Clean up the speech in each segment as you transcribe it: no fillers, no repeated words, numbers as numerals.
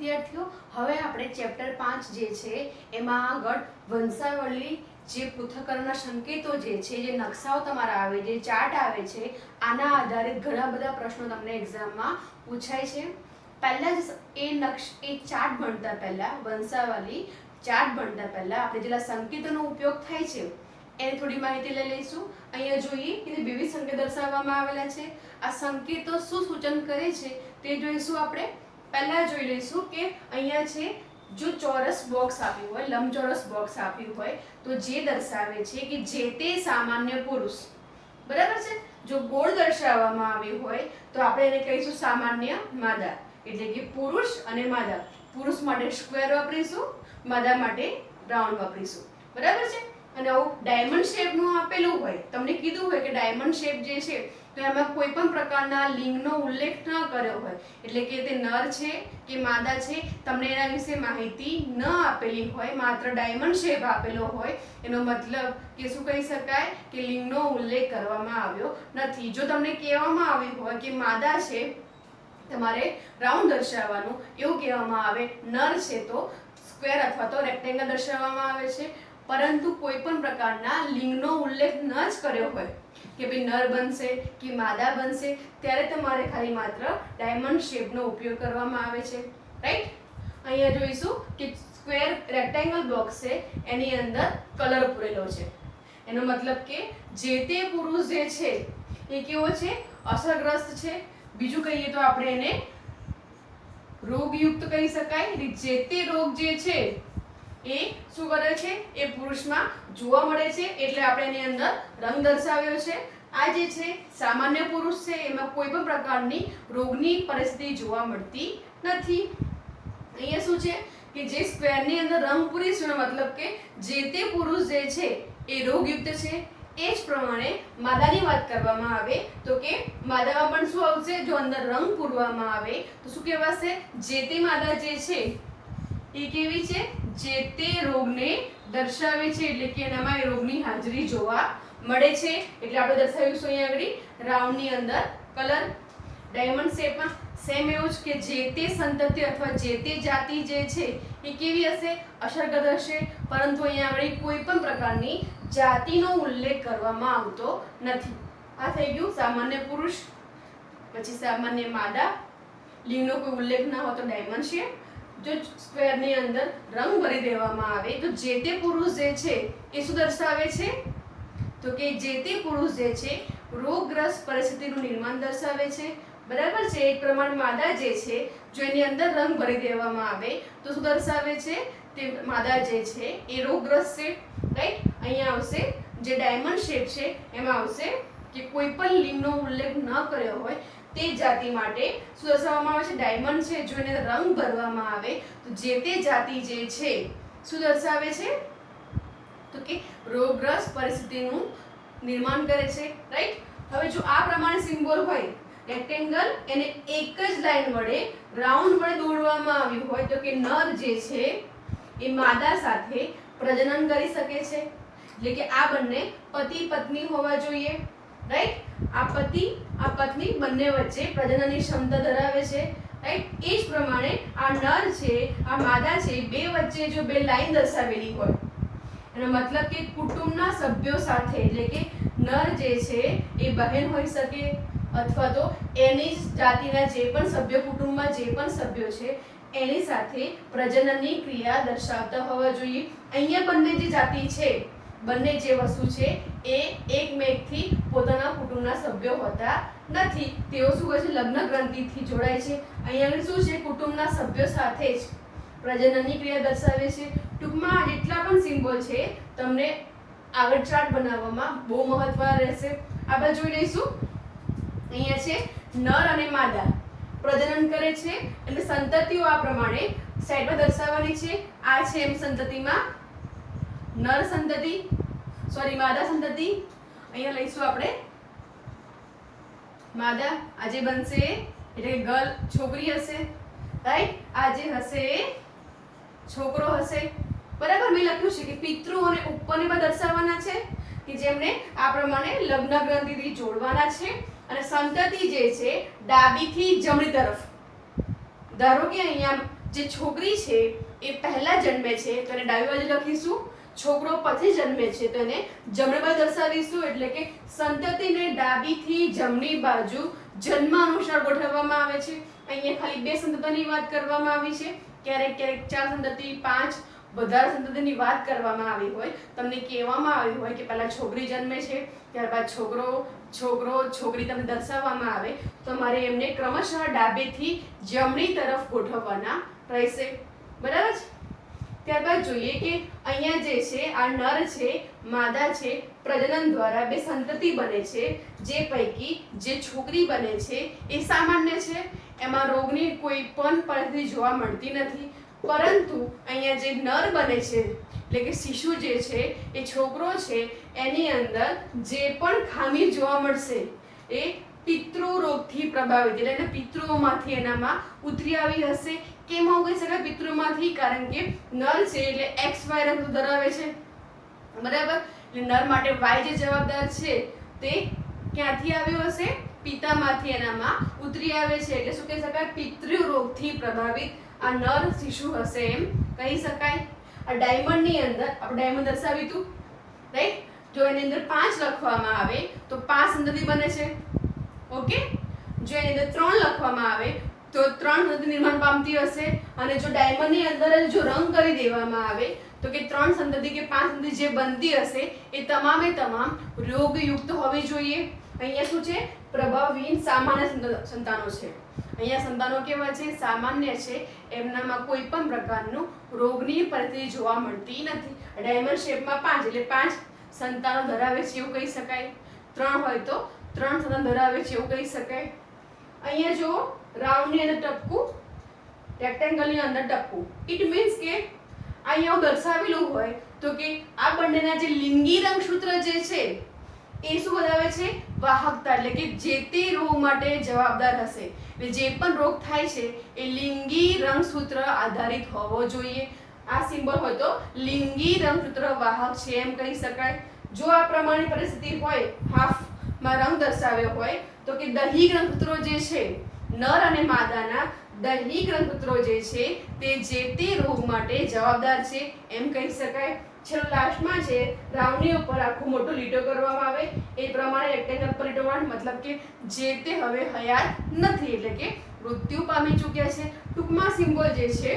વિદ્યાર્થીઓ, હવે આપણે ચેપ્ટર 5 જે છે એમાં આગળ વંશાવળી જે પૃથ્થકરણના સંકેતો જે છે, જે નકશાઓ તમારા આવે, જે ચાર્ટ આવે છે, આના આધારિત ઘણા બધા પ્રશ્નો તમને એક્ઝામમાં પૂછાય છે. પહેલા જ એ ચાર્ટ ભણતા પહેલા, વંશાવળી ચાર્ટ ભણતા પહેલા આપણે જેટલા સંકેતોનો ઉપયોગ થાય છે એની થોડી માહિતી લઈ લઈશું. અહીંયા જોઈએ કે વિવિધ સંકેત દર્શાવવામાં આવેલા છે. આ સંકેતો શું સૂચન કરે છે તે જોઈશું આપણે. પહેલા જોઈ લઈશું કે અહીંયા છે, જો ચોરસ બોક્સ આપ્યું હોય, લંબચોરસ બોક્સ આપ્યું હોય તો જે દર્શાવે છે કે જે તે સામાન્ય પુરુષ, બરાબર છે. જો ગોળ દર્શાવવામાં આવ્યું હોય તો આપણે એને કહીશું સામાન્ય માદા, એટલે કે પુરુષ અને માદા. પુરુષ માટે સ્ક્વેર વાપરીશું, માદા માટે રાઉન્ડ વાપરીશું, બરાબર છે. અને આવું ડાયમંડ શેપનું આપેલું હોય, તમને કીધું હોય કે ડાયમંડ શેપ જે છે તો એમાં કોઈ પણ પ્રકારના લિંગનો ઉલ્લેખ ન કર્યો હોય, એટલે કે તે નર છે કે માદા છે, તમને એના વિશે માહિતી ન આપેલી હોય, માત્ર ડાયમંડ શેપ આપેલો હોય, એનો મતલબ કે શું કહી શકાય કે લિંગનો ઉલ્લેખ કરવામાં આવ્યો નથી. જો તમને કહેવામાં આવ્યું હોય કે માદા છે, તમારે રાઉન્ડ દર્શાવવાનું, એવું કહેવામાં આવે, નર છે તો સ્ક્વેર અથવા તો રેક્ટેંગલ દર્શાવવામાં આવે છે, પરંતુ કોઈ પણ પ્રકારના લિંગનો ઉલ્લેખ ન જ કર્યો હોય કે ભાઈ નર બનશે કે માદા બનશે, ત્યારે તમારે ખાલી માત્ર ડાયમંડ શેપનો ઉપયોગ કરવામાં આવે છે, રાઈટ. અહીંયા જોઈશું કે સ્ક્વેર રેક્ટેંગલ બોક્સ છે, એની અંદર કલર પૂરેલો છે. એનો મતલબ કે જે તે પુરુષ જે છે એ કેવો છે, અસરગ્રસ્ત છે. બીજું કહીએ તો આપણે એને રોગયુક્ત કહી શકાય. જે તે રોગ જે છે એ શું કરે છે, એ પુરુષમાં જોવા મળે છે, એટલે આપણે એની અંદર રંગ દર્શાવ્યો છે. આ જે છે સામાન્ય પુરુષ છે, એમાં કોઈ પણ પ્રકારની રોગની પરિસ્થિતિ જોવા મળતી નથી. અહીંયા શું છે કે જે સ્ક્વેરની અંદર રંગ પૂરીશું, મતલબ કે જે તે પુરુષ જે છે એ રોગયુક્ત છે. એ જ પ્રમાણે માદાની વાત કરવામાં આવે તો કે માદામાં પણ શું આવશે, જો અંદર રંગ પૂરવામાં આવે તો શું કહેવાશે, જે તે માદા જે છે એ કેવી છે, જે તે રોગને દર્શાવે છે, એટલે કે એનામાં એ રોગની હાજરી જોવા મળે છે. એટલે આપણે દર્શાવીશું અહીંયા આગળ રાઉન્ડની અંદર કલર. ડાયમંડ શેપમાં સેમ એવું જ કે જે તે સંતતિ અથવા જે તે જાતિ જે છે એ કેવી હશે, અસરગ્રસ્ત હશે, પરંતુ અહીંયા આગળ કોઈ પણ પ્રકારની જાતિનો ઉલ્લેખ કરવામાં આવતો નથી. આ થઈ ગયું સામાન્ય પુરુષ. પછી સામાન્ય માદા, લિંગનો કોઈ ઉલ્લેખ ના હોય તો ડાયમંડ શેપ. જો સ્ક્વેરની અંદર રંગ ભરી દેવામાં આવે તો જે તે પુરુષ જે છે એ શું દર્શાવે છે, તો કે જે તે પુરુષ જે છે રોગગ્રસ્ત પરિસ્થિતિનું નિર્માણ દર્શાવે છે, બરાબર છે. એક પ્રમાણે માદા જે છે, જો એની અંદર રંગ ભરી દેવામાં આવે તો શું દર્શાવે છે, તે માદા જે છે એ રોગગ્રસ્ત છે, રાઈટ. અહીંયા આવશે જે ડાયમંડ શેપ છે, એમાં આવશે કે કોઈ પણ લિંગનો ઉલ્લેખ ન કર્યો હોય તે જાતિ માટે શું દર્શાવવામાં આવે છે, ડાયમંડ છે. જો એને રંગ ભરવામાં આવે તો જે તે જાતિ જે છે શું દર્શાવે છે, તો કે રોગગ્રસ્ત પરિસ્થિતિનું નિર્માણ કરે છે, રાઈટ. હવે જો આ પ્રમાણે સિમ્બોલ હોય, રેક્ટેંગલ, એને એક જ લાઈન વડે રાઉન્ડ વડે દોરવામાં આવ્યું હોય તો કે નર જે છે એ માદા સાથે પ્રજનન કરી શકે છે, એટલે કે આ બંને પતિ પત્ની હોવા જોઈએ, રાઈટ. આ પતિ આ પત્ની બંને વચ્ચે પ્રજનનની ક્ષમતા ધરાવે છે, રાઈટ. એ જ પ્રમાણે આ નર છે, આ માદા છે, બે વચ્ચે જો બે લાઈન દર્શાવેલી હોય, એનો મતલબ કે કુટુંબના સભ્યો સાથે, એટલે કે નર જે છે એ બહેન હોઈ શકે અથવા તો એની જ જાતિના જે પણ સભ્યો, કુટુંબમાં જે પણ સભ્યો છે એની સાથે પ્રજનનની ક્રિયા દર્શાવતા હોવા જોઈએ. અહીંયા બંને જે જાતિ છે, બંને જે વસ્તુ છે એ એકમેકથી પોતાના કુટુંબના સભ્યો હોતા નથી. તેઓ શું કરે છે, લગ્ન ગ્રંથિથી જોડાય છે. અહીંયા શું છે, કુટુંબના સભ્યો સાથે જ પ્રજનનની ક્રિયા દર્શાવે છે. ટૂંકમાં જેટલા પણ સિમ્બોલ છે તમને આગળ ચાર્ટ બનાવવામાં બહુ મહત્વ રહેશે. આપણે જોઈ લઈશું. અહીંયા છે નર અને માદા પ્રજનન કરે છે, એટલે સંતતિઓ આ પ્રમાણે સાઈડમાં દર્શાવવાની છે. આ છે એમ સંતતિમાં નર સંતતિ, સોરી માદા સંતતિ. અહીંયા લઈશું આપણે માદા. આજે બનશે એટલે કે ગર્લ, છોકરી હશે, રાઈટ. આજે હશે છોકરો હશે, બરાબર. મેં લખ્યું છે કે પિતૃ અને ઉપરની પર દર્શાવવાના છે કે જેમને આ પ્રમાણે લગ્ન ગ્રંથિથી જોડવાના છે. અને સંતતિ જે છે ડાબીથી જમણી તરફ, ધારો કે અહીંયા જે છોકરી છે એ પહેલા જન્મે છે તો એને ડાબી બાજુ લખીશું, છોકરો પછી જન્મે છે તો એને જમણી બાજુ દર્શાવીશું. એટલે કે સંતતિને ડાબીથી જમણી બાજુ જન્મ અનુસાર ગોઠવવામાં આવે છે. અહીંયા ખાલી 2 સંતતિની વાત કરવામાં આવી છે, ક્યારેક ક્યારેક 4 સંતતિ, 5 વધારે સંતતિની વાત કરવામાં આવી હોય, તમને કહેવામાં આવ્યું હોય કે પહેલા છોકરી જન્મે છે, ત્યારબાદ છોકરો છોકરી તમને દર્શાવવામાં આવે તો તમારે એમને ક્રમશઃ ડાબેથી જમણી તરફ ગોઠવવાના રહેશે. બરાબર છે? ત્યારબાદ જોઈએ કે અહીંયા જે છે આ નર છે, માદા છે, પ્રજનન દ્વારા 2 સંતતિ બને છે, જે પૈકી જે છોકરી બને છે એ સામાન્ય છે, એમાં રોગની કોઈ પણ પરિસ્થિતિ જોવા મળતી નથી. પરંતુ અહીંયા જે નર બને છે એટલે કે શિશુ જે છે એ છોકરો છે, એની અંદર જે પણ ખામી જોવા મળશે એ પિતૃ રોગથી પ્રભાવિત, એટલે એના પિતૃઓમાંથી એનામાં ઉતરી આવી હશે. કેમ આવું કહી શકાય પિતૃમાંથી? કારણ કે નર છે એટલે XY રંગ ધરાવે છે. બરાબર? એટલે નર માટે Y જે જવાબદાર છે તે ક્યાંથી આવ્યો હશે? પિતામાંથી એનામાં ઉતરી આવે છે. એટલે શું કહી શકાય? પિતૃ રોગથી પ્રભાવિત આ નર શિશુ હશે એમ કહી શકાય. આ ડાયમંડની અંદર આપણે ડાયમંડ દર્શાવ્યું હતું, રાઈટ? જો એની અંદર 5 લખવામાં આવે તો 5 સંતતિ બને છે. ઓકે? જો એની અંદર 3 લખવામાં આવે તો 3 સંતતિ નિર્માણ પામતી હશે. અને જો ડાયમંડની અંદર જો રંગ કરી દેવામાં આવે તો કે 3 સંતતિ કે 5 સંતતિ જે બનતી હશે એ તમામે તમામ રોગયુક્ત હોવી જોઈએ. અહીંયા શું છે? પ્રભાવહીન સામાન્ય સંતાનો છે. અહીંયા સંતાનો કેવા છે? સામાન્ય છે. એમનામાં કોઈ પણ પ્રકારનું રોગની પરિસ્થિતિ જોવા મળતી નથી. ડાયમંડ શેપમાં 5 એટલે 5 સંતાનો ધરાવે છે એવું કહી શકાય. 3 હોય તો 3 સંતાન ધરાવે છે એવું કહી શકાય. અહીંયા જો રાઉન્ડની અંદર ટપકું, રેક્ટેંગલની અંદર ટપકું, ઇટ મીન્સ કે અહીંયા દર્શાવેલું હોય તો કે આ બંનેના જે લિંગી રંગસૂત્ર જે છે એ શું બતાવે છે? વાહકતા, એટલે કે જે તે રોગ માટે જવાબદાર હશે. એટલે જે પણ રોગ થાય છે એ લિંગી રંગસૂત્ર આધારિત હોવો જોઈએ. આ સિમ્બોલ હોય તો લિંગી રંગસૂત્ર વાહક છે એમ કહી શકાય. જો આ પ્રમાણે પરિસ્થિતિ હોય, હાફમાં રંગ દર્શાવ્યો હોય તો કે દૈહિક રંગસૂત્રો જે છે નર અને માદાના દૈહિક રંગસૂત્રો જે છે તે જે તે રોગ માટે જવાબદાર છે એમ કહી શકાય. ચલો લાસ્ટમાં છે રાઉન્ડની ઉપર આખું મોટું લીટો કરવામાં આવે એ પ્રમાણે રેક્ટેંગલ પર લીટો વાળ, મતલબ કે જે તે હવે હયાત નથી, એટલે કે મૃત્યુ પામી ચૂક્યા છે. ટૂંકમાં સિમ્બોલ જે છે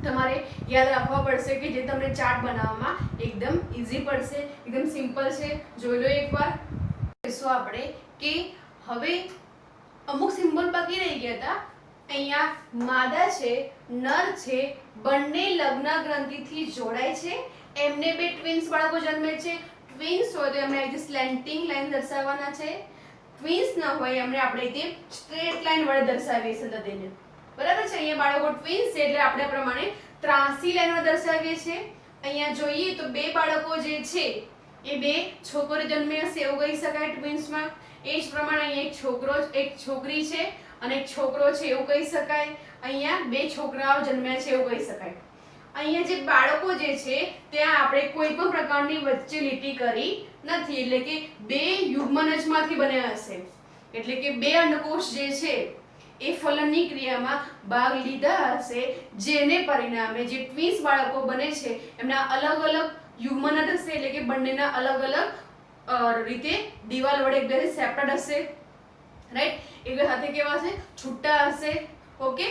તમારે યાદ રાખવા પડશે કે જે તમને ચાર્ટ બનાવવામાં એકદમ ઈઝી પડશે, એકદમ સિમ્પલ છે. જોઈ લો એકવાર. જોઈશું આપણે કે હવે અમુક સિમ્બોલ બાકી રહી ગયા હતા. અહીંયા માદા છે, નર છે, બંને લગ્ન ગ્રંથિથી જોડાય છે, એમને 2 ટ્વિન્સ બાળકો જન્મે છે. ટ્વિન્સ હોય તો એમને આવી સ્લેન્ટિંગ લાઈન દર્શાવવાના છે. ટ્વિન્સ ન હોય એમને આપણે તે સ્ટ્રેટ લાઈન વડે દર્શાવીએ સંતતિને. બરાબર છે? અહીંયા બાળકો ટ્વિન્સ છે એટલે આપણે પ્રમાણે ત્રાસી લાઈન વડે દર્શાવીએ છીએ. અહીંયા જોઈએ તો 2 બાળકો જે છે એ 2 છોકરી જન્મે હશે એવું કહી શકાય ટ્વિન્સમાં. એ જ પ્રમાણે અહીંયા એક છોકરી છે અને એક છોકરો છે એવું કહી શકાય. અહીંયા 2 છોકરાઓ જન્મ્યા છે એવું કહી શકાય. અહીંયા જે બાળકો જે છે ત્યાં આપણે કોઈ પણ પ્રકારની વચ્ચે લીટી કરી નથી, એટલે કે 2 યુગ્મનજમાંથી બન્યા હશે. એટલે કે 2 અંડકોષ જે છે એ ફલનની ક્રિયામાં ભાગ લીધા હશે, જેને પરિણામે જે ટ્વિન્સ બાળકો બને છે એમના અલગ અલગ યુગ્મનજ હશે, એટલે કે બંનેના અલગ અલગ રીતે દિવાલ વડે એકબીજાથી સેપરેટ હશે. રાઈટ? એકબીજા સાથે કેવા હશે? છૂટા હશે. ઓકે?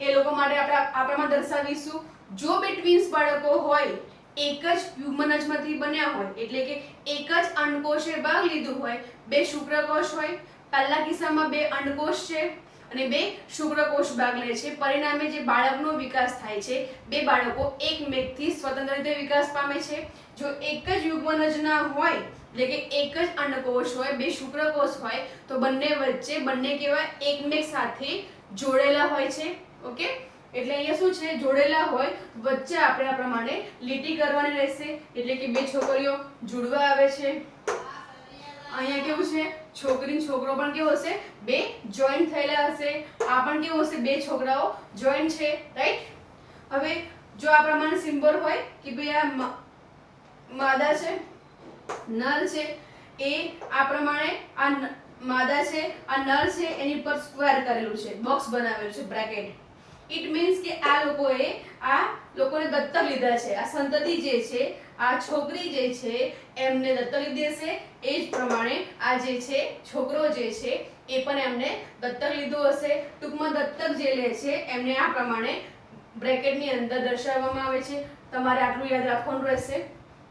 એ લોકો માટે આપણે આ પ્રમાણે દર્શાવીશું. જો 2 ટ્વિન્સ બાળકો હોય, એક જ યુગ્મનજમાંથી બન્યા હોય, એટલે કે એક જ અંડકોષે ભાગ લીધું હોય, 2 શુક્રકોષ હોય, પહેલા કિસ્સામાં 2 અંડકોષ છે અને 2 શુક્રકોષ ભાગ લે છે, પરિણામે જે બાળકનો વિકાસ થાય છે 2 બાળકો એકમેકથી સ્વતંત્ર રીતે વિકાસ પામે છે. જો એક જ યુગ્મનજના હોય, એટલે કે એક જ અંડકોષ હોય, 2 શુક્રકોષ હોય, તો બંને વચ્ચે બંને કેવા એકમેક સાથે જોડેલા હોય છે. ઓકે? એટલે અહીંયા શું છે? જોડેલા હોય, વચ્ચે આપણે આ પ્રમાણે લીટી કરવાની રહેશે, એટલે કે 2 છોકરીઓ જોડવા આવે છે. અહીંયા કેવું છે? છોકરી છોકરો પણ કેવો હશે? 2 જોઈન્ટ થયેલા હશે. આ પણ કેવું હશે? 2 છોકરાઓ જોઈન્ટ છે. રાઈટ? હવે જો આ પ્રમાણે સિમ્બોલ હોય કે ભાઈ આ માદા છે, નર છે, એ આ પ્રમાણે આ માદા છે, આ નર છે, એની પર સ્ક્વેર કરેલું છે, બોક્સ બનાવેલું છે, બ્રેકેટ. ઇટ મીન્સ કે આ લોકોને દત્તક લીધા છે. આ સંતતિ જે છે, આ છોકરી જે છે એમને દત્તક લીધી હશે. એ જ પ્રમાણે આ જે છે છોકરો જે છે એ પણ એમને દત્તક લીધું હશે. ટૂંકમાં દત્તક જે લે છે એમને આ પ્રમાણે બ્રેકેટની અંદર દર્શાવવામાં આવે છે. તમારે આટલું યાદ રાખવાનું રહેશે.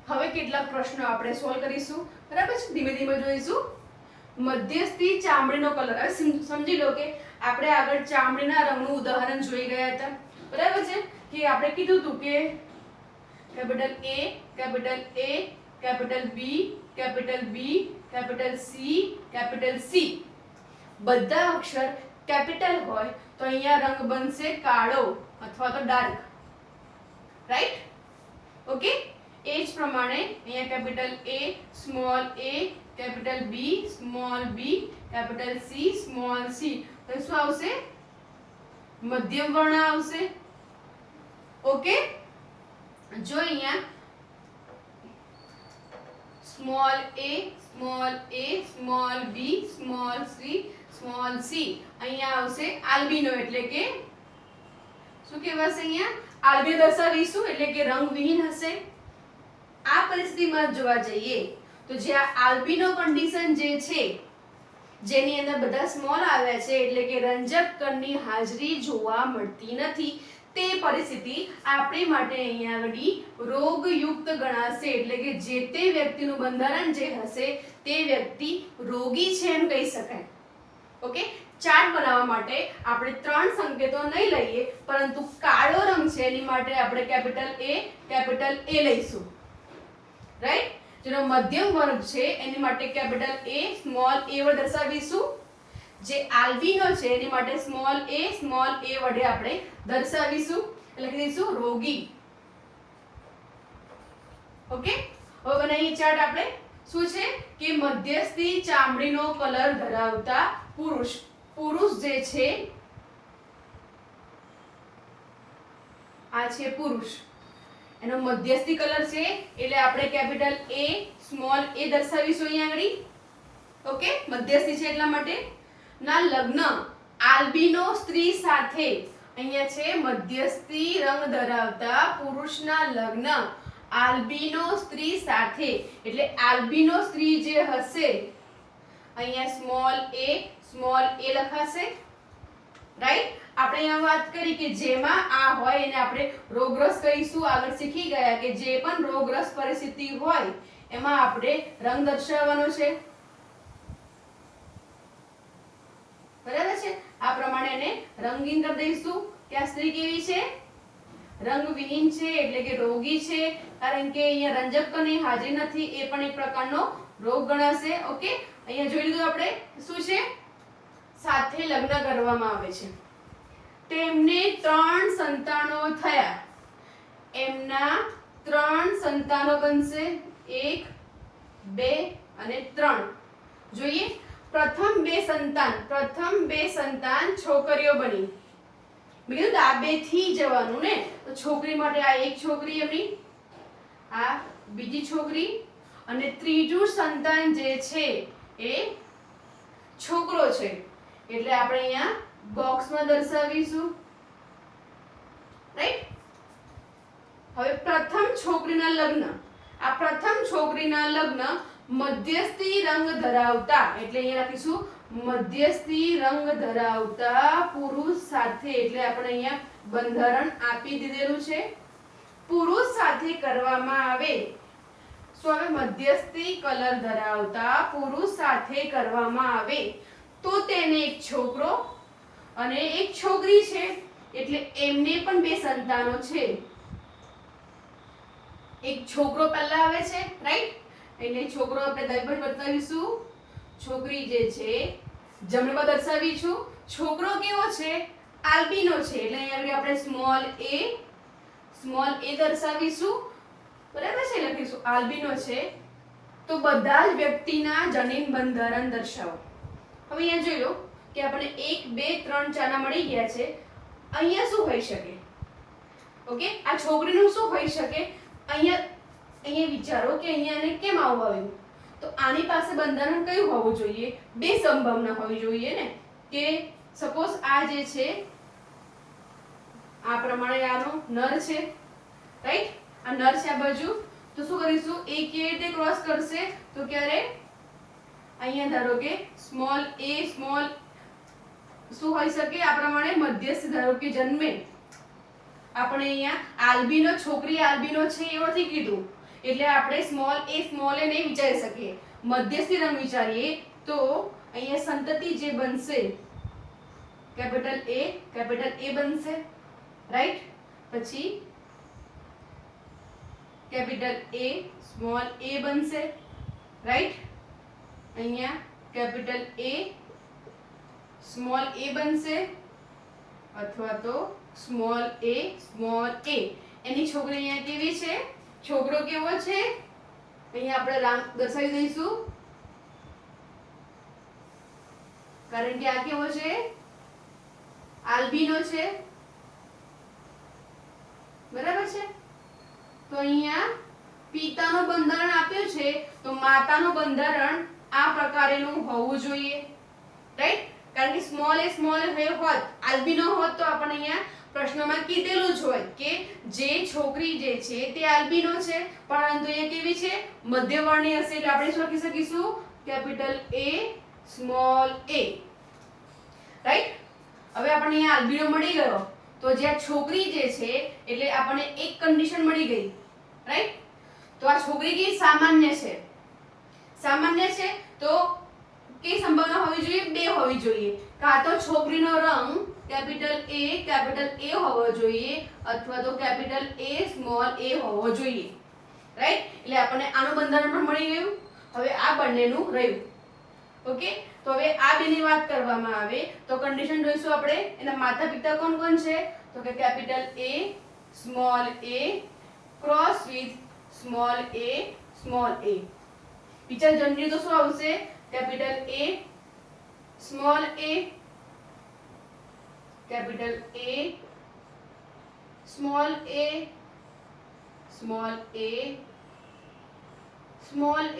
હવે કેટલાક પ્રશ્નો આપણે સોલ્વ કરીશું, બરાબર છે? ધીમે ધીમે જોઈશું. મધ્યસ્થી ચામડીનો કલર. હવે સમજી લો કે આપણે આગળ ચામડીના રંગનું ઉદાહરણ જોઈ ગયા હતા, બરાબર છે? કે આપણે કીધું હતું કે capital A, capital A, capital B, capital B, capital C, capital C બધા અક્ષર કેપિટલ હોય તો અહીંયા રંગ બનશે કાળો અથવા તો ડાર્ક, રાઈટ? ઓકે, એ જ પ્રમાણે અહીંયા capital A, small a, capital B, small b, capital C, small c. તો શું આવશે? મધ્યમ વર્ણ આવશે. ઓકે, જો અહીંયા small a, small a, small b, small c, small c અહીંયા આવશે આલ્બિનો, એટલે કે શું કહેવાશે? અહીંયા આલ્બિનો દર્શાવીશું એટલે કે રંગવિહીન હશે. આ પરિસ્થિતિમાં જોવા જઈએ તો જે આ આલ્બિનો કન્ડિશન જે છે, જેની અંદર બધા સ્મોલ આવ્યા છે એટલે કે રંજક કણની હાજરી જોવા મળતી નથી, તે પરિસ્થિતિ આપણી માટે અહીંયા આગળ રોગયુક્ત ગણાશે. એટલે કે જે તે વ્યક્તિનું બંધારણ જે હશે તે વ્યક્તિ રોગી છે એમ કહી શકાય. ઓકે, ચાર્ટ બનાવવા માટે આપણે 3 સંકેતો નહીં લઈએ, પરંતુ કાળો રંગ છે એની માટે આપણે કેપિટલ A લઈશું, રાઈટ? જેનો મધ્યમ વર્ગ છે એની માટે કેપિટલ A, સ્મોલ a વડે દર્શાવીશું. જે આલ્બિનો છે એની માટે સ્મોલ a વડે આપણે દર્શાવીશું, એટલે કે દઈશું રોગી. ઓકે, હવે બનાવીએ ચાર્ટ આપણે. શું છે કે મધ્યસ્થી ચામડીનો કલર ધરાવતા પુરુષ જે છે આ છે પુરુષ, એનો મધ્યસ્થી કલર છે એટલે આપણે કેપિટલ A, સ્મોલ a દર્શાવીશું અહીંયા આગળ. ઓકે, મધ્યસ્થી છે એટલા માટે. ના લગ્ન આલ્બિનો સ્ત્રી સાથે, અહીંયા છે મધ્યસ્થી રંગ ધરાવતા પુરુષના લગ્ન આલ્બિનો સ્ત્રી સાથે, એટલે આલ્બિનો સ્ત્રી જે હશે અહીંયા સ્મોલ a લખાશે, રાઈટ? આપણે અહીંયા વાત કરી કે જેમાં આ હોય એને આપણે રોગગ્રસ્ત કહીશું. આગળ શીખી ગયા કે જે પણ રોગગ્રસ્ત પરિસ્થિતિ હોય એમાં આપણે રંગ દર્શાવવાનો છે, બરાબર છે? આ પ્રમાણે એને રંગીન કરી દઈશું કે આ સ્ત્રી કેવી છે? રંગવિહીન છે, એટલે કે રોગી છે, કારણ કે અહીંયા રંજક કણની હાજરી નથી, એ પણ એક પ્રકારનો રોગ ગણાશે. ઓકે, અહીંયા જોઈ લીધું આપણે શું છે? સાથે લગ્ન કરવામાં આવે છે. તેમને 3 સંતાનો થયા. એમના 3 સંતાનો બનશે, 1, 2 અને 3. જોઈએ, પ્રથમ બે સંતાન છોકરીઓ બની. મેં કીધું આ 2 થી જવાનું ને, તો છોકરી માટે આ એક છોકરી એમની, આ બીજી છોકરી, અને ત્રીજું સંતાન જે છે એ છોકરો છે, એટલે આપણે અહીંયા બોક્સમાં દર્શાવીશું, રાઈટ? હવે પ્રથમ છોકરીના લગ્ન, આ પ્રથમ છોકરીના લગ્ન મધ્યસ્થી રંગ ધરાવતા, એટલે અહીંયા લખીશું મધ્યસ્થી રંગ ધરાવતા પુરુષ સાથે, એટલે આપણે અહીંયા બંધારણ આપી દીધેલું છે. પુરુષ સાથે કરવામાં આવે. સો હવે મધ્યસ્થી કલર ધરાવતા પુરુષ સાથે કરવામાં આવે તો તેને એક છોકરો અને એક છોકરી છે, એટલે એમને પણ 2 સંતાનો છે. એક છોકરો પહેલા આવે છે, રાઈટ? એટલે છોકરો આપણે દાઈબર બતાવીશું, છોકરી જે છે જમણમાં દર્શાવીશું. છોકરો કેવો છે? આલ્બિનો છે, એટલે અહીંયા આપણે સ્મોલ a દર્શાવીશું, બરાબર છે? લખીશું આલ્બિનો છે તો બધા જ વ્યક્તિના જનીન બંધારણ દર્શાવો. હવે અહીંયા જોઈ લો કે આપણે 1, 2, 3, 4 ના મળી ગયા છે. અહીંયા શું હોઈ શકે? ઓકે, આ છોકરીનું શું હોઈ શકે? અહીંયા વિચારો કે અહીંયા ને કેમ આવું આવ્યું? તો આની પાસે બંધારણ કયું હોવું જોઈએ? 2 સંભાવના હોવી જોઈએ ને, કે સપોઝ આ જે છે આ પ્રમાણે આનો નર છે, રાઈટ? આ નર છે આ બાજુ, તો શું કરીશું? એ કેવી રીતે ક્રોસ કરશે? તો ક્યારે અહીંયા ધારો કે સ્મોલ a સ્મોલ શું હોઈ શકે આ પ્રમાણે મધ્યસ્થ ધારો કે જન્મે, આપણે અહીંયા આલ્બિનો છોકરી આલ્બિનો છે એવું નથી કીધું, એટલે આપણે સ્મોલ એ નહીં વિચારી શકીએ, મધ્યસ્થી રંગ વિચારીએ તો અહીંયા સંતતિ જે બનશે કેપિટલ A બનશે, રાઈટ? પછી કેપિટલ A સ્મોલ a બનશે, રાઈટ? અહીંયા કેપિટલ A સ્મોલ a બનશે, અથવા તો સ્મોલ a એની છોકરી અહીંયા કેવી છે? છોકરો કેવો છે? અહીંયા આપણે રામ દર્શાવી દઈશું, કારણ કે આ કેવો છે? આલ્બિનો છે, બરાબર છે? તો અહીંયા પિતાનું બંધારણ આપ્યું છે, તો માતાનું બંધારણ આ પ્રકારેનું હોવું જોઈએ, રાઈટ? કારણ કે સ્મોલ એ હોત, આલ્બિનો હોત તો આપણે અહીંયા પ્રશ્નમાં કીધેલું જ હોય કે જે છોકરી જે છે તે આલ્બિનો છે, પરંતુ અહીંયા કેવી છે? મધ્યવર્ણીય હશે, એટલે આપણે શું લખી શકીશું? Capital A small a, right? હવે આપણને અહીંયા આલ્બિનો મળી ગયો, તો જે આ છોકરી જે છે એટલે આપણને એક કન્ડિશન મળી ગઈ, રાઈટ? તો આ છોકરી કે સામાન્ય છે, તો કઈ સંભાવના હોવી જોઈએ? 2 હોવી જોઈએ, કાં તો છોકરીનો રંગ કેપિટલ A હોવો જોઈએ, અથવા તો કેપિટલ A સ્મોલ a હોવો જોઈએ, રાઈટ? એટલે આપણને આનું બંધારણ પણ મળી ગયું. હવે આ બંનેનું રહ્યું, ઓકે? તો હવે આ બેની વાત કરવામાં આવે તો કન્ડિશન જોઈશું આપણે, એના માતા પિતા કોણ છે? તો કે capital A small a cross with small a. બીજા જનની તો શું આવશે? Capital A small a, capital A small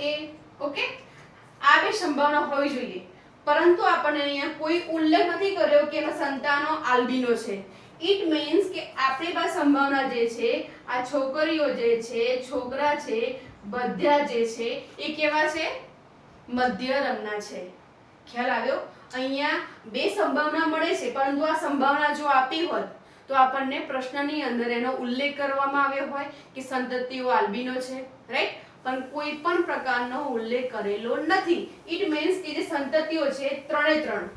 a, okay? આ બે સંભાવના હોવી જોઈએ, પરંતુ આપણને અહીંયા કોઈ ઉલ્લેખ નથી કર્યો કે એના સંતાનો આલ્બિનો છે. ઇટ મીન્સ કે આપણી પાસે સંભાવના જે છે, આ છોકરીઓ જે છે, છોકરા છે, બધા જે છે એ કેવા છે? મધ્ય રંગના છે. ખ્યાલ આવ્યો? અહીંયા બે સંભાવના મળે છે, પરંતુ આ સંભાવના જો આપી હોત તો આપણને પ્રશ્નની અંદર એનો ઉલ્લેખ કરવામાં આવ્યો હોય કે સંતતિઓ આલ્બિનો છે, રાઈટ? પણ કોઈ પણ પ્રકારનો ઉલ્લેખ કરેલો નથી. ઇટ મીન્સ કે જે સંતતિઓ છે ત્રણે ત્રણ,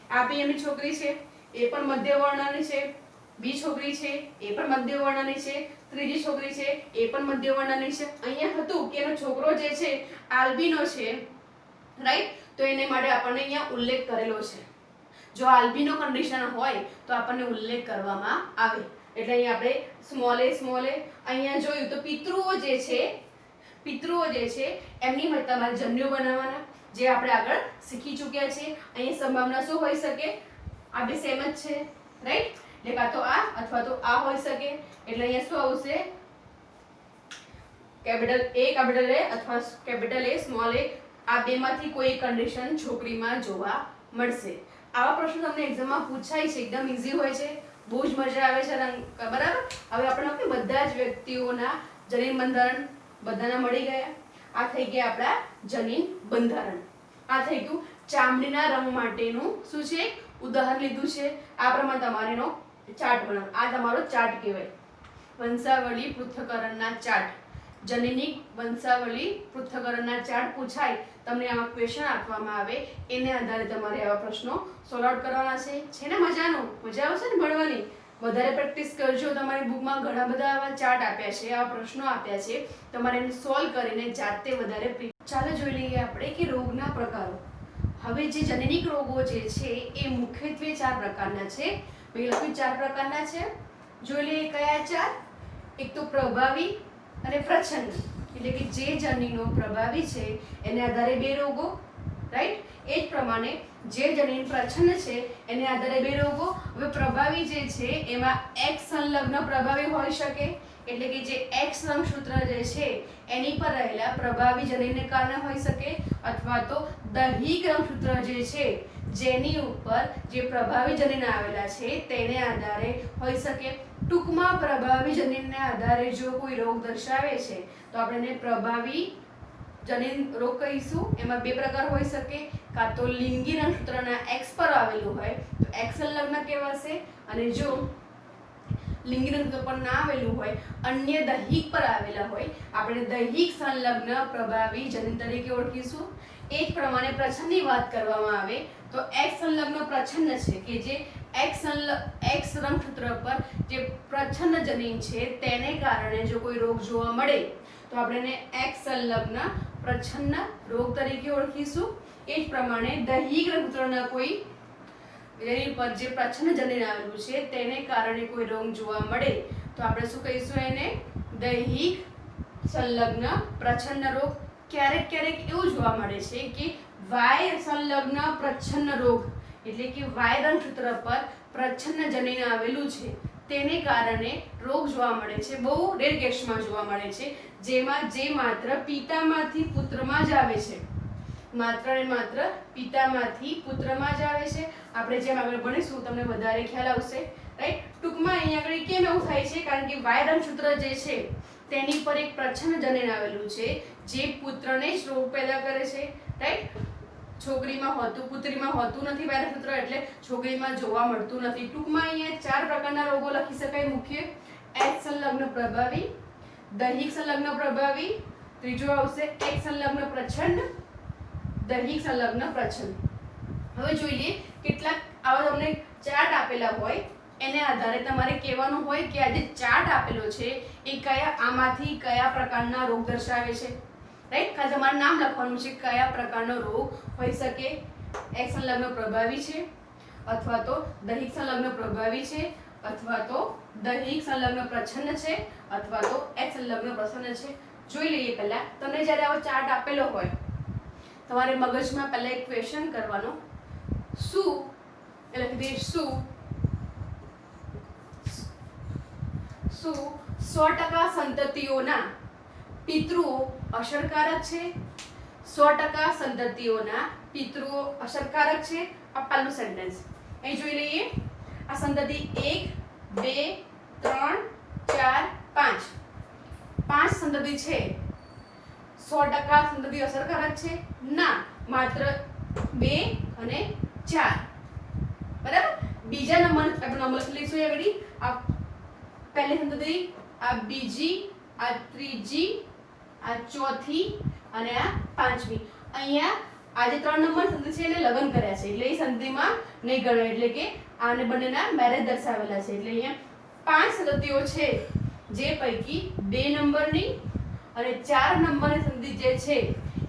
આ બી એમની છોકરી છે એ પણ મધ્ય વર્ણની છે, બી છોકરી છે એ પણ મધ્ય વર્ણની છે, ત્રીજી છોકરી છે એ પણ મધ્ય વર્ણની છે. અહીંયા હતું કે એનો છોકરો જે છે આલ્બિનો છે, રાઈટ? તો એને માટે આપણને અહીંયા ઉલ્લેખ કરેલો છે. જો આલ્બિનો કન્ડિશન હોય તો આપણને ઉલ્લેખ કરવામાં આવે. એટલે અહીંયા આપણે સ્મોલ a અહીંયા જોયું તો પિતૃઓ જે છે એમની માટે તમારે જન્યો બનાવવાના, જે આપણે આગળ શીખી ચૂક્યા છે. અહીંયા સંભાવના શું હોઈ શકે? આ બે સેમ જ છે, રાઈટ? એટલે કાં તો આ અથવા તો આ હોઈ શકે. એટલે અહીંયા શું આવશે? કેપિટલ A અથવા કેપિટલ A સ્મોલ a, આ બેમાંથી કોઈ કન્ડિશન છોકરીમાં જોવા મળશે. આવા પ્રશ્નો તમને એક્ઝામમાં પૂછાય છે, એકદમ ઈઝી હોય છે, બહુ જ મજા આવે છે, બરાબર? હવે આપણે બધા જ વ્યક્તિઓના જનીન બંધારણ બધાના મળી ગયા. આ થઈ ગયા આપણા જનીન બંધારણ. આ થઈ ગયું ચામડીના રંગ માટેનું શું છે? ઉદાહરણ લીધું છે. આ પ્રમાણે તમારેનો ચાર્ટ બનાવો. આ તમારો ચાર્ટ કહેવાય, વંશાવળી પૃથ્થકરણના ચાર્ટ. જનીનિક વંશાવળી પૃથ્થકરણના ચાર્ટ પૂછાય, તમને આમાં ક્વેશ્ચન આપવામાં આવે, એને આધારે તમારે આવા પ્રશ્નો સોલ્વ આઉટ કરવાના છે. છે ને મજાનું? મજા આવશે ને ભણવાની? વધારે પ્રેક્ટિસ કરજો. તમારી બુકમાં ઘણા બધા આવા ચાર્ટ આપ્યા છે, આવા પ્રશ્નો આપ્યા છે, તમારે એને સોલ્વ કરીને જાતે વધારે. ચાલો જોઈ લઈએ આપણે કે રોગના પ્રકારો. હવે જે જનનિક રોગો જે છે એ મુખ્યત્વે 4 પ્રકારના છે. મેં લખ્યું 4 પ્રકારના છે. જોઈ લઈએ કયા 4? એક તો પ્રભાવી અને પ્રચ્છન્ન, એટલે કે જે જનીનો પ્રભાવી છે એને આધારે 2 રોગો, રાઈટ? એ જ પ્રમાણે જે જનીન પ્રચ્છન્ન છે એને આધારે 2 રોગો. હવે પ્રભાવી જે છે એમાં X સંલગ્ન પ્રભાવી હોઈ શકે, એટલે કે જે X રંગસૂત્ર જે છે એની પર રહેલા પ્રભાવી જનીનને કારણે હોઈ શકે, અથવા તો દૈહિક રંગસૂત્ર જે છે જેની ઉપર જે પ્રભાવી જનીન આવેલા છે તેને આધારે હોઈ શકે. ટૂંકમાં પ્રભાવી જનીનને આધારે જો કોઈ રોગ દર્શાવે છે તો આપણે એને પ્રભાવી જનીન રોગ કહીશું. એમાં બે પ્રકાર હોઈ શકે, કાં તો લિંગી રંગસૂત્રના X પર આવેલું હોય તો X સંલગ્ન કહેવાશે, અને જો લિંગી રંગસૂત્ર પર ના આવેલું હોય, અન્ય દૈહિક પર આવેલા હોય, આપણે દૈહિક સંલગ્ન પ્રભાવી જનીન તરીકે ઓળખીશું. એ જ પ્રમાણે પ્રચ્છન્નની વાત કરવામાં આવે તો X સંલગ્ન પ્રચ્છન્ન છે કે જે X રંગસૂત્ર પર જે પ્રચ્છન્ન જનીન છે તેને કારણે જો કોઈ રોગ જોવા મળે તો આપણે એને X સંલગ્ન પ્રચ્છન્ન રોગ તરીકે ઓળખીશું. એ જ પ્રમાણે દૈહિક રંગસૂત્રના કોઈ જેની પર જે પ્રચ્છન્ન જનીન આવેલું છે તેને કારણે કોઈ રોગ જોવા મળે તો આપણે શું કહીશું, એને દૈહિક સંલગ્ન પ્રચ્છન્ન રોગ. ક્યારેક ક્યારેક એવું જોવા મળે છે કે Y સંલગ્ન પ્રચ્છન્ન રોગ, એટલે કે Y રંગસૂત્ર પર પ્રચ્છન્ન જનીન આવેલું છે તેને કારણે રોગ જોવા મળે છે. બહુ રેર કેસમાં જોવા મળે છે, જેમાં જે માત્ર પિતામાંથી પુત્રમાં જ આવે છે, માત્ર ને માત્ર પિતામાંથી પુત્રમાં જ આવે છે. આપણે જેમ આગળ ભણીશું તમને વધારે ખ્યાલ આવશે, રાઈટ. ટૂંકમાં અહીંયા આગળ કેમ એવું થાય છે, કારણ કે Y રંગસૂત્ર જે છે તેની પર એક પ્રચ્છન્ન જનીન આવેલું છે જે પુત્રને જ રોગ પેદા કરે છે, રાઈટ. છોકરીમાં હોતું, પુત્રીમાં હોતું નથી Y રંગસૂત્ર, એટલે છોકરીમાં જોવા મળતું નથી. ટૂંકમાં અહીંયા 4 પ્રકારના રોગો લખી શકાય મુખ્ય: X સંલગ્ન પ્રભાવી, દૈહિક સંલગ્ન પ્રભાવી, ત્રીજો આવશે X સંલગ્ન પ્રચ્છન્ન, દૈહિક સંલગ્ન પ્રચ્છન્ન. હવે જોઈએ કેટલાક આવા તમને ચાર્ટ આપેલા હોય એને આધારે તમારે કહેવાનું હોય કે આ જે ચાર્ટ આપેલો છે એ આમાંથી કયા પ્રકારના રોગ દર્શાવે છે, રાઈટ. ખાસ તમારે નામ લખવાનું છે કયા પ્રકારનો રોગ હોઈ શકે. X સંલગ્ન પ્રભાવી છે, અથવા તો દૈહિક સંલગ્ન પ્રભાવી છે, અથવા તો દૈહિક સંલગ્ન પ્રચ્છન્ન છે, અથવા તો X સંલગ્ન પ્રચ્છન્ન છે. જોઈ લઈએ. પહેલા તમને જ્યારે આવો ચાર્ટ આપેલો હોય તમારે મગજમાં પહેલા એક ક્વેશ્ચન કરવાનો, શું એટલે કે શું 100% સંતતિઓના પિતૃઓ અસરકારક છે? 100% સંતતિઓના પિતૃઓ અસરકારક છે. આ પહેલું સેન્ટેન્સ અહીં જોઈ લઈએ. આ સંતતિ 1 2 3 4 5 5 સંતતિ છે. 100% સંતતિ અસરકારક છે? ના, માત્ર 2 અને 4. બરાબર. બીજા નંબર આપણે નંબર લઈશું આગળ. આ પહેલી સંતતિ, આ બીજી, આ ત્રીજી, આ ચોથી અને આ પાંચમી. અહીંયા આ જે 3 નંબર સંતતિ છે એને લગ્ન કર્યા છે એટલે એ સંતતિમાં નહીં ગણાય, એટલે કે આને બંનેના મેરેજ દર્શાવેલા છે. એટલે અહીંયા 5 સંતતિઓ છે જે પૈકી 2 નંબરની અને 4 નંબરની સંતતિ જે છે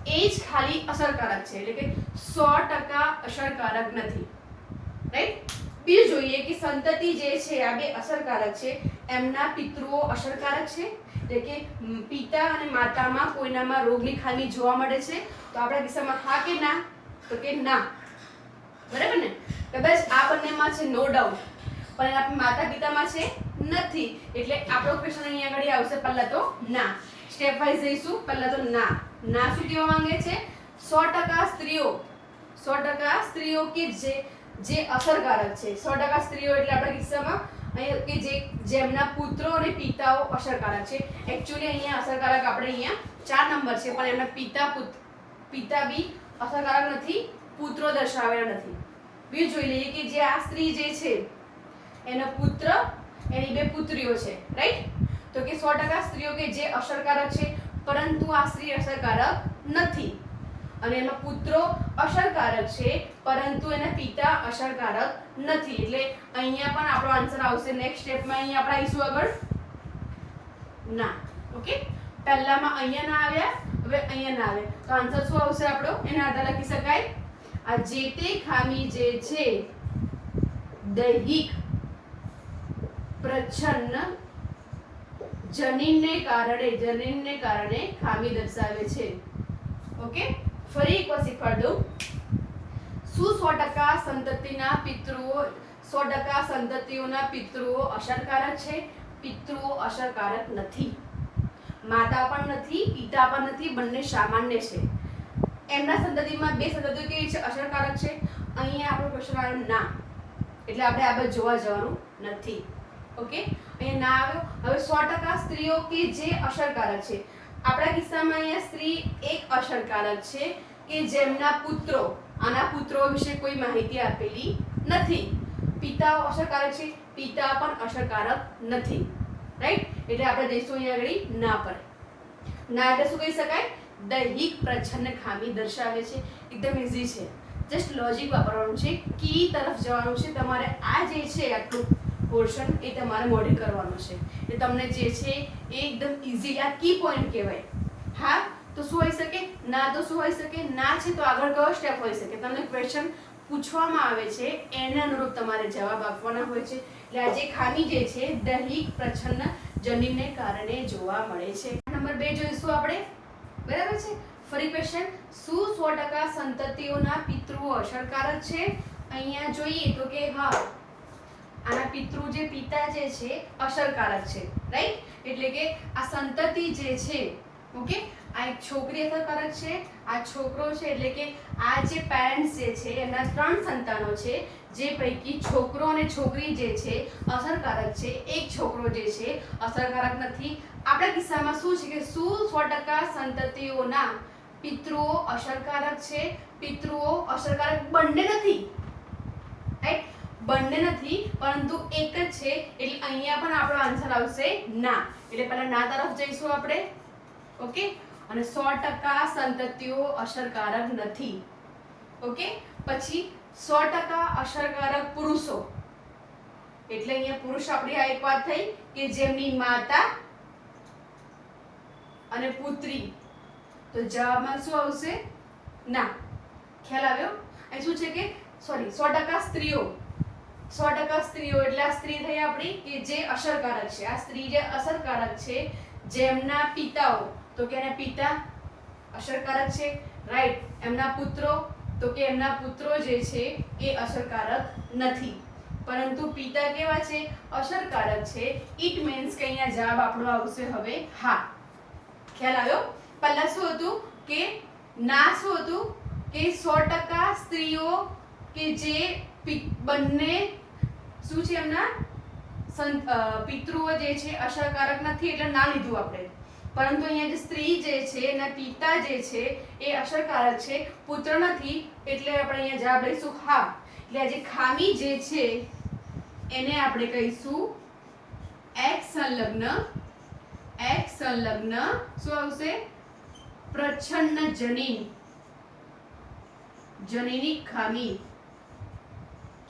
એ જ ખાલી અસરકારક છે, એટલે કે 100% અસરકારક નથી, રાઈટ. બીજું જોઈએ કે સંતતિ જે છે આ બે અસરકારક છે, એમના પિતૃઓ અસરકારક છે, એટલે કે પિતા અને માતામાં કોઈનામાં રોગની ખામી જોવા મળે છે. તો આપણા કિસ્સામાં હા કે ના? તો કે ના. બરાબર ને. કદાચ આ બંનેમાં છે નો ડાઉટ, પણ આપણા માતા પિતામાં છે નથી, એટલે આપણો ક્વેશ્ચન અહીંયા આગળ આવશે પહેલા તો ના. સ્ટેપ વાઇઝ જઈશું. પહેલા તો ના. ના શું કહેવા માંગે છે? 100% સ્ત્રીઓ, 100% સ્ત્રીઓ કે જે અસરકારક છે. 100% સ્ત્રીઓ એટલે આપણા કિસ્સામાં અહીંયા કે જેમના પુત્રો અને પિતાઓ અસરકારક છે. એકચ્યુઅલી અહીંયા અસરકારક આપણે અહીંયા 4 નંબર છે, પણ એમના પિતા બી અસરકારક નથી, પુત્રો દર્શાવેલા નથી. બીજું જોઈ લઈએ કે જે આ સ્ત્રી જે છે એનો પુત્ર, એની 2 પુત્રીઓ છે, રાઈટ. તો કે 100% સ્ત્રીઓ કે જે અસરકારક છે, પરંતુ આ સ્ત્રી અસરકારક નથી, અને એના પુત્રો અસરકારક છે પરંતુ એના પિતા અસરકારક નથી. એટલે અહીંયા પણ આપણો આન્સર આવશે નેક્સ્ટ સ્ટેપમાં. અહીંયા આપણે આવીશું આગળ ના. ઓકે. પહેલામાં અહીંયા ના આવ્યા, હવે અહીંયા ના આવે, તો આન્સર શું આવશે આપણો? એના આધારે લખી શકાય આ જે તે ખામી જે છે દૈહિક પ્રચ્છન્ન જનીનને કારણે ખામી દર્શાવે છે. ઓકે. ફરી એક વાર શીખવાડ દઉં. શું 100% સંતતિના પિતૃઓ 100% સંતતિઓના પિતૃઓ અસરકારક છે? પિતૃઓ અસરકારક નથી. માતા પણ નથી, પિતા પણ નથી, બંને સામાન્ય છે. એમના સંતતિમાં બે સંતતિઓ કેવી છે? અસરકારક છે. અહીંયા આપણો ક્વેશ્ચન આવ્યો ના, એટલે આપણે આ બાજુ જોવા જવાનું નથી. ઓકે, અહીંયા ના આવ્યો. હવે 100% સ્ત્રીઓ કે જે અસરકારક છે. આપણા કિસ્સામાં અહીંયા સ્ત્રી એક અસરકારક છે કે જેમના પુત્રો, આના પુત્રો વિશે કોઈ માહિતી આપેલી નથી. પિતાઓ અસરકારક છે, પિતા પણ અસરકારક નથી. રાઈટ, એટલે આપણે જઈશું અહીંયા આગળ ના પર. ના એટલે શું કહી શકાય? દૈહિક પ્રચ્છન્ન ખામી દર્શાવે છે. એકદમ ઈઝી છે, જસ્ટ લોજિક વાપરવાનું છે, કી તરફ જવાનું છે. તમારે આ જે છે આટલું પોર્શન એ તમારે મોઢે કરવાનું છે. એટલે તમને જે છે એ એકદમ ઈઝી, આ કી પોઈન્ટ કહેવાય. હા તો શું હોઈ શકે? ના તો શું હોઈ શકે? ના છે તો આગળ કયો સ્ટેપ હોઈ શકે? તમને ક્વેશ્ચન પૂછવામાં આવે છે એને અનુરૂપ તમારે જવાબ આપવાના હોય છે. એટલે આ જે ખામી જે છે દૈહિક પ્રચ્છન્ન જનીનને કારણે જોવા મળે છે. નંબર 2 જોઈશું આપણે. બરાબર છે. ફરી ક્વેશ્ચન, શું 100% સંતતિઓના પિતૃઓ અસરકારક છે? અહીંયા જોઈએ તો કે હા, આના પિતૃ જે પિતા જે છે અસરકારક છે. રાઈટ, એટલે કે આ સંતતિ જે છે, ઓકે, આ એક છોકરી અસરકારક છે, આ છોકરો છે. એટલે કે આ જે પેરેન્ટ્સ જે છે એમના 3 સંતાનો છે, જે પૈકી છોકરો અને છોકરી જે છે અસરકારક છે, એક છોકરો જે છે અસરકારક નથી. આપણા કિસ્સામાં શું છે કે શું 100% સંતતિઓના પિતૃઓ અસરકારક છે? પિતૃઓ અસરકારક બંને નથી. રાઈટ, બંને નથી, પરંતુ એક જ છે. એટલે અહીંયા પણ આપણો આન્સર આવશે ના. એટલે પહેલા ના તરફ જઈશું આપણે. ઓકે, અને 100% સંતતિઓ અસરકારક નથી. ઓકે, પછી 100% અસરકારક પુરુષો. એટલે અહીંયા પુરુષ આપણી આ એક વાત થઈ કે જેમની માતા અને પુત્રી. તો જવાબમાં શું આવશે? ના. ખ્યાલ આવ્યો? અહીં શું છે કે સોરી 100% સ્ત્રીઓ, 100% સ્ત્રીઓ એટલે આ સ્ત્રી થઈ આપણી કે જે અસરકારક છે. આ સ્ત્રી જે અસરકારક છે, જેમના પિતાઓ, તો કે એના પિતા અસરકારક છે. રાઈટ, એમના પુત્રો, તો કે એમના પુત્રો જે છે એ અસરકારક નથી, પરંતુ પિતા કેવા છે? અસરકારક છે. ઇટ મીન્સ કે અહીંયા જવાબ આપણો આવશે હવે હા. ખ્યાલ આવ્યો? પહેલા શું હતું કે ના, શું હતું કે 100% સ્ત્રીઓ કે જે બંને શું છે એમના પિતૃઓ જે છે અસરકારક નથી, એટલે ના લીધું આપણે. પરંતુ અહીંયા જે સ્ત્રી જે છે એના પિતા જે છે એ અસરકારક છે, પુત્ર નથી, એટલે આપણે અહીંયા જવાબ લઈશું હા. એટલે આ જે ખામી જે છે એને આપણે કહીશું X સંલગ્ન શું આવશે? પ્રચ્છન્ન જનીનિક ખામી.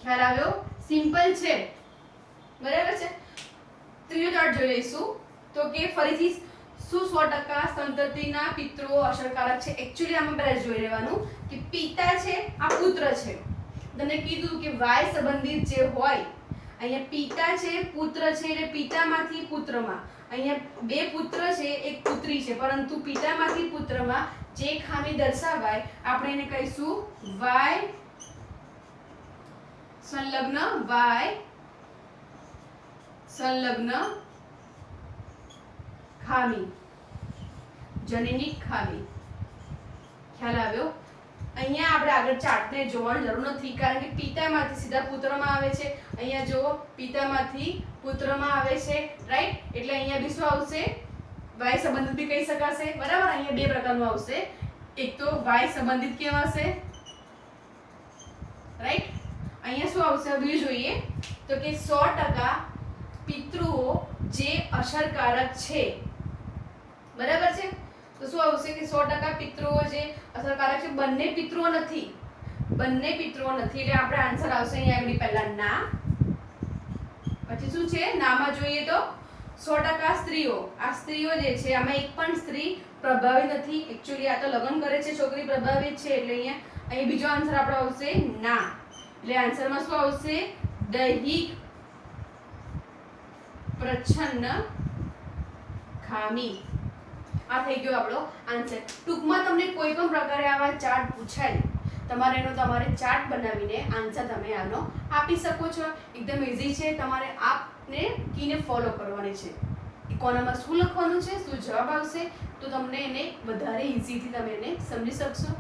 ખ્યાલ આવ્યો? સિમ્પલ છે. બરાબર છે. ત્રીજો ચાર્ટ જોઈ લઈશું. તો કે ફરીથી શું 100% સંતતિના પિતૃઓ અસરકારક છે? એકચ્યુઅલી આમાં પહેલા જોઈ લેવાનું કે પિતા છે, આ પુત્ર છે. તમને કીધું કે વાય સંબંધિત જે હોય, અહીંયા પિતા છે, પુત્ર છે, એટલે પિતામાંથી પુત્રમાં. અહીંયા 2 પુત્ર છે, એક પુત્રી છે, પરંતુ પિતામાંથી પુત્રમાં જે ખામી દર્શાવાય આપણે એને કહીશું વાય સંલગ્ન ખામી, જનીનિક ખામી. ખ્યાલ આવ્યો? અહીંયા આપણે આગળ ચાર્ટને જોવાની જરૂર નથી, કારણ કે પિતામાંથી સીધા પુત્રમાં આવે છે. અહીંયા જો પિતામાંથી પુત્રમાં આવે છે. રાઈટ, એટલે અહીંયા બી શું આવશે? વાય સંબંધિત બી કહી શકાશે. બરાબર, અહીંયા 2 પ્રકારનું આવશે. એક તો વાય સંબંધિત કહેવાશે. રાઈટ, અહીંયા શું આવશે હવે જોઈએ તો કે 100% પિતૃઓ જે અસરકારક છે. બરાબર છે. તો શું આવશે કે 100% પિતૃઓ જે અસરકારક છે, બંને પિતૃઓ નથી, બંને પિતૃઓ નથી. એટલે આપણે આન્સર આવશે અહીંયા આગળ પહેલા ના. પછી શું છે? નામાં જોઈએ તો 100% સ્ત્રીઓ. આ સ્ત્રીઓ જે છે આમાં એક પણ સ્ત્રી પ્રભાવિત નથી. એકચ્યુઅલી આ તો લગ્ન કરે છે છોકરી, પ્રભાવિત છે. એટલે અહીંયા બીજો આન્સર આપણો આવશે ના. એટલે આન્સરમાં શું આવશે? દૈહિક પ્રચ્છન્ન ખામી. આ થઈ ગયો આપણો આન્સર. ટૂંકમાં તમને કોઈ પણ પ્રકારે આવા ચાર્ટ પૂછાય તમારે ચાર્ટ બનાવીને આન્સર તમે આનો આપી શકો છો. એકદમ ઇઝી છે. તમારે આપને કીને ફોલો કરવાની છે. કોનામાં શું લખવાનું છે, શું જવાબ આવશે, તો તમને એને વધારે ઇઝીથી તમે એને સમજી શકશો.